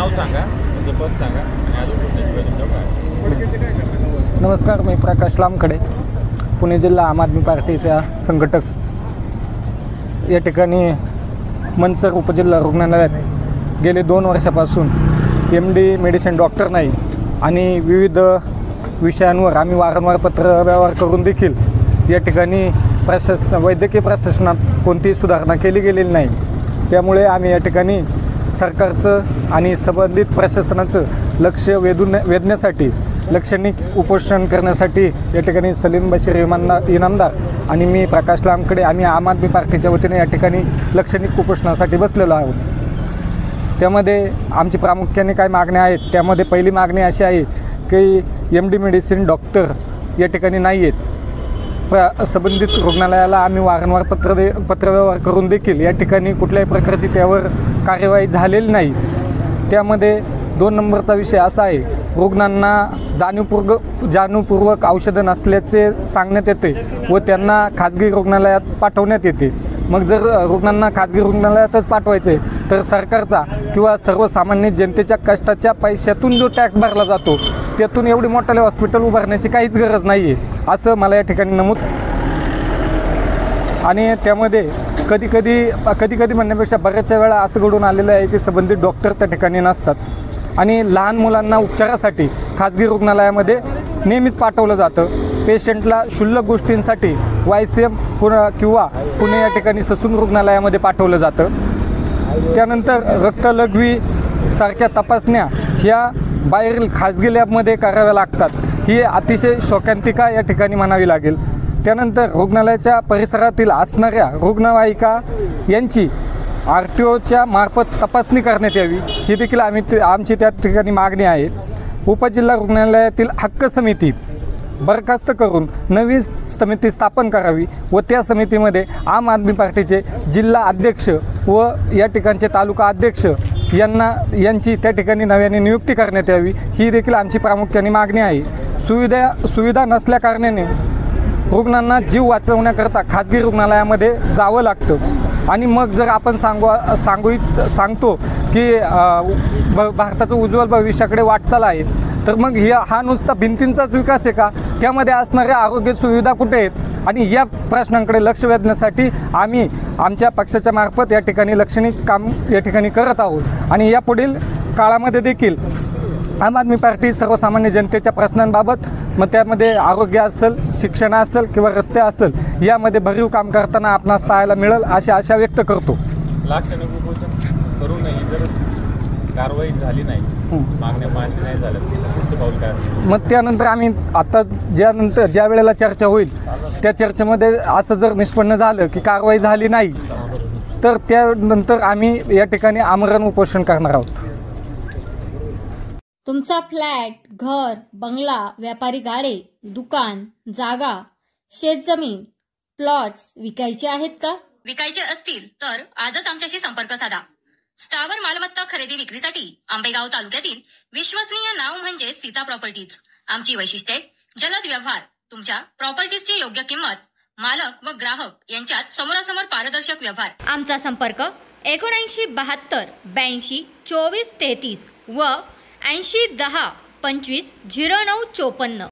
नाव सांगा, तुमचं पद सांगा आणि अजून नमस्कार, मी प्रकाश लामकडे, पुणे जिल्हा आम आदमी पार्टीचा संघटक. या ठिकाणी मंचर उपजिल्हा रुग्णालयात गेले 2 वर्षापासून MD मेडिसिन डॉक्टर नाही आणि विविध विषयांवर आम्ही वारंवार पत्रव्यवहार करून देखील या ठिकाणी वैद्यकीय प्रशासनात कोणतीही सुधारणा केली गेलेली नाही. त्यामुळे आम्ही या ठिकाणी सरकारचं आणि संबंधित प्रशासनाचं लक्ष वेधण्यासाठी लाक्षणिक उपोषण करण्यासाठी या ठिकाणी सलीम बशीर इनामदार आणि मी प्रकाश लामकडे आम्ही आम आदमी पार्टीच्या वतीने या ठिकाणी लाक्षणिक उपोषणासाठी बसलेलो आहोत. त्यामध्ये आमची प्रामुख्याने काय मागण्या आहेत. त्यामध्ये पहिली मागणी अशी आहे की MD मेडिसिन डॉक्टर या ठिकाणी नाही आहेत. संबंधित रुग्णालयाला आम्ही वारंवार पत्रव्यवहार करून देखील या ठिकाणी कुठल्याही प्रकारची त्यावर कार्यवाही झालेली नाही. त्यामध्ये 2 नंबरचा विषय असा आहे, रुग्णांना जाणीवपूर्वक औषधं नसल्याचे सांगण्यात येते व त्यांना खाजगी रुग्णालयात पाठवण्यात येते. मग जर रुग्णांना खाजगी रुग्णालयातच पाठवायचे तर सरकारचा किंवा सर्वसामान्य जनतेच्या कष्टाच्या पैशातून जो टॅक्स भरला जातो त्यातून एवढी मोठाले हॉस्पिटल उभारण्याची काहीच गरज नाही आहे असं मला या ठिकाणी नमूद. आणि त्यामध्ये कधी म्हणण्यापेक्षा बऱ्याचशा वेळा असं घडून आलेलं आहे की संबंधित डॉक्टर त्या ठिकाणी नसतात आणि लहान मुलांना उपचारासाठी खाजगी रुग्णालयामध्ये नेहमीच पाठवलं जातं. पेशंटला क्षुल्लक गोष्टींसाठी YCM किंवा पुणे या ठिकाणी ससून रुग्णालयामध्ये पाठवलं जातं. त्यानंतर रक्तलघवी सारख्या तपासण्या ह्या बाहेरील खाजगी लॅबमध्ये कराव्या लागतात. ही अतिशय शोकांतिका या ठिकाणी म्हणावी लागेल. त्यानंतर रुग्णालयाच्या परिसरातील असणाऱ्या रुग्णवाहिका यांची RTOच्या मार्फत तपासणी करण्यात यावी, ही देखील आमची त्या ठिकाणी मागणी आहे. उपजिल्हा रुग्णालयातील हक्क समिती बरखास्त करून नवी समिती स्थापन करावी व त्या समितीमध्ये आम आदमी पार्टीचे जिल्हा अध्यक्ष व या ठिकाणचे तालुका अध्यक्ष यांची त्या ठिकाणी नव्याने नियुक्ती करण्यात यावी, ही देखील आमची प्रामुख्याने मागणी आहे. सुविधा नसल्याकारणाने रुग्णांना जीव वाचवण्याकरता खाजगी रुग्णालयामध्ये जावं लागतं आणि मग जर आपण सांगतो की भारताचं उज्ज्वल भविष्याकडे वाटचाल आहे तर मग हा नुसता भिंतींचाच विकास आहे का? त्यामध्ये असणाऱ्या आरोग्य सुविधा कुठे आहेत? आणि या प्रश्नांकडे लक्ष वेधण्यासाठी आम्ही आमच्या पक्षाच्या मार्फत या ठिकाणी लाक्षणिक काम या ठिकाणी करत आहोत आणि यापुढील काळामध्ये देखील आम आदमी पार्टी सर्वसामान्य जनतेच्या प्रश्नांबाबत, मग त्यामध्ये आरोग्य असेल, शिक्षण असेल किंवा रस्ते असेल, यामध्ये भरीव काम करताना आपणास पाहायला मिळेल अशी आशा व्यक्त करतो. लाक्षणिक उपोषण करू नये जर कारवाई झाली नाही, मागण्या मान्य नाही झाल्या, पुढचं पाऊल काय? मग त्यानंतर आम्ही आता ज्या वेळेला चर्चा होईल त्या चर्चेमध्ये असं जर निष्पन्न झालं की कारवाई झाली नाही तर त्यानंतर आम्ही या ठिकाणी आमरण उपोषण करणार आहोत. तुमचा फ्लॅट, घर, बंगला, व्यापारी गाडे, दुकान, जागा, शेतजमीन, प्लॉट्स विकायचे आहेत का? विकायचे असतील तर आजच आमच्याशी संपर्क साधा. स्थावर मालमत्ता खरेदी विक्रीसाठी आंबेगाव तालुक्यातील विश्वसनीय नाव म्हणजे सीता प्रॉपर्टीज. आमची वैशिष्ट्ये: जलद व्यवहार, तुमच्या प्रॉपर्टीजची योग्य किंमत, मालक व ग्राहक यांच्यात समोरासमोर पारदर्शक व्यवहार. आमचा संपर्क 7972 82 24 33 व 80 10 25 09 54.